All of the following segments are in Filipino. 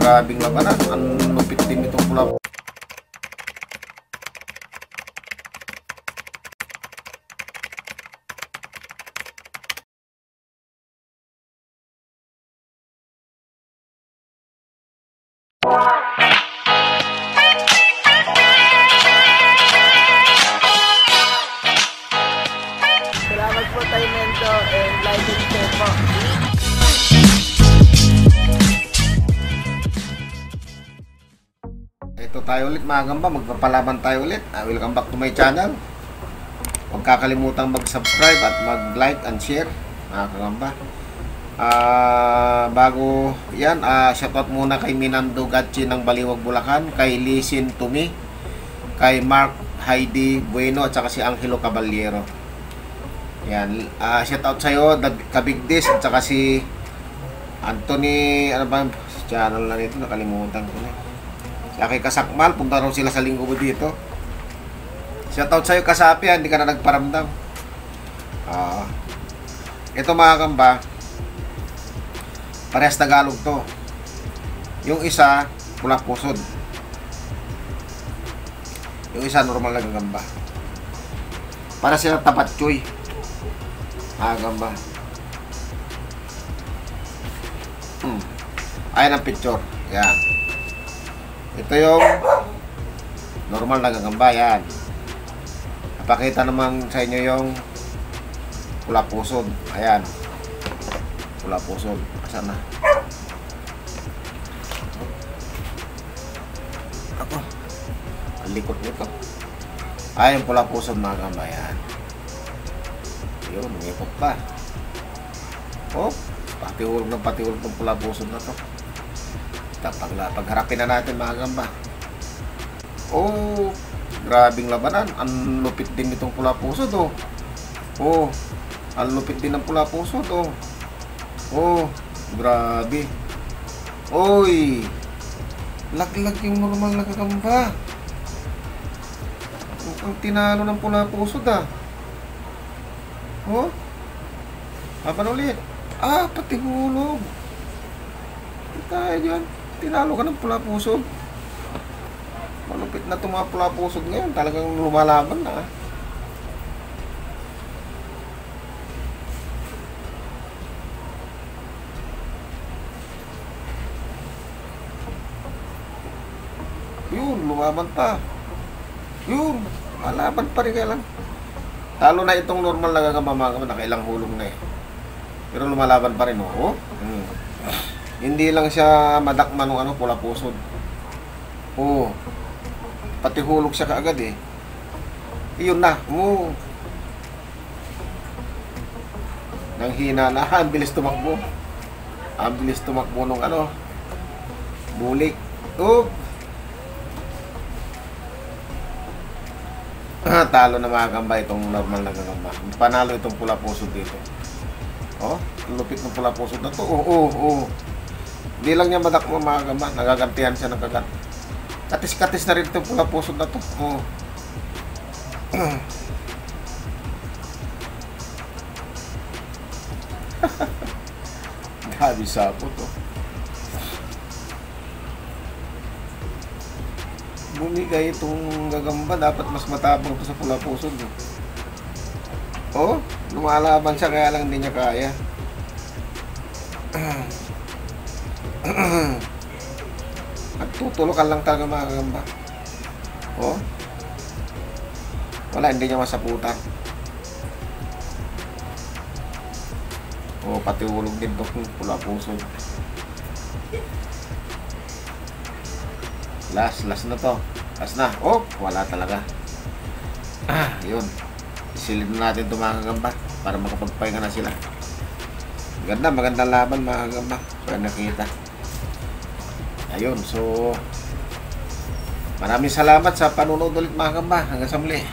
grabing labanan. Ang lupit din itong pula. Salamat po tayo Mento and like and share po. Ito tayo ulit mga kagamba, magpapalaban tayo ulit. Welcome back to my channel. Huwag kakalimutan mag-subscribe at mag-like and share mga kagamba. Bago yan, shoutout muna kay Minando Gatchi ng Baliwag, Bulacan, kay Listen to Me, kay Mark Heidi Bueno at saka si Angelo Caballero. Yan, shoutout sa'yo, Kabigdis at saka si Anthony, ano ba channel na nito, nakalimutan ko na. Kay Kasakmal, punta raw sila sa linggo dito. Shoutout sa'yo Kasapi, hindi ka na nagparamdam. Ito mga kamba, parehas Tagalog to. Yung isa, pula pusod. Yung isa, normal na gagamba. Para sila tapat choy. Gamba. Ayan ang picture. Yan. Ito yung normal na gagamba. Yan. Napakita naman sa inyo yung pula pusod. Ayan. Pula pusod. Asan na? Ako. Ang likot nito. Ayan yung pula pusod mga gamba. Yan. Yun, ngipot pa. Oh, patihulog ng pula pusod na to. Pagharapin na natin mga gamba. Oh, grabing labanan. Ang lupit din itong pula pusod oh. Oh, ang lupit din ng pula pusod oh. Oh, grabe. Oy, lag-lag yung normal na gagamba. Ang tinalo ng pula pusod ah. Oh, papan ulit. Pati hulog. Tayo dyan. Tinalo ka ng pula pusod. Malupit na itong mga pula pusod ngayon. Talagang lumalaban na. Yun, lumaban pa. Yun, malaban pa rin kailan. Talo na itong normal na gagamba, nakailang hulog na eh. Pero lumalaban pa rin oh. Hindi lang siya madakman ng pula pusod. Oh. Pati hulog siya kaagad eh. Iyon na. Oh. Nang hina na, ang bilis tumakbo. Ang bilis tumakbo nung bulik. Oh. Talo na mga gamba itong normal na gagamba. Panalo itong pula pusod dito. Oh, lupit ng pula pusod na to. Oh. Hindi lang niya madakmo mga gamba. Nagagantihan siya ng kagat. Katis-katis na rin itong pula pusod na to. Oh. Gabi sapo to. Bumigay itong gagamba, dapat mas matabang ito sa pula pusod. Oh, lumalaban siya kaya lang hindi niya kaya. At tutulokan lang talaga mga gagamba. Oh, wala, hindi niya masaputan. Oh, pati ulog din itong pula pusod. Last na to. Last na. Oh, wala talaga. Yun. Isilid na natin ito mga kagamba para makapagpahinga na sila. Magandang laban mga kagamba. Kaya nakita. Ayun, so maraming salamat sa panonood ulit mga kagamba. Hanggang sa muli.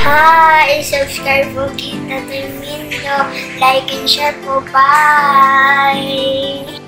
Hi! Subscribe po kita to Minto. Like and share po. Bye!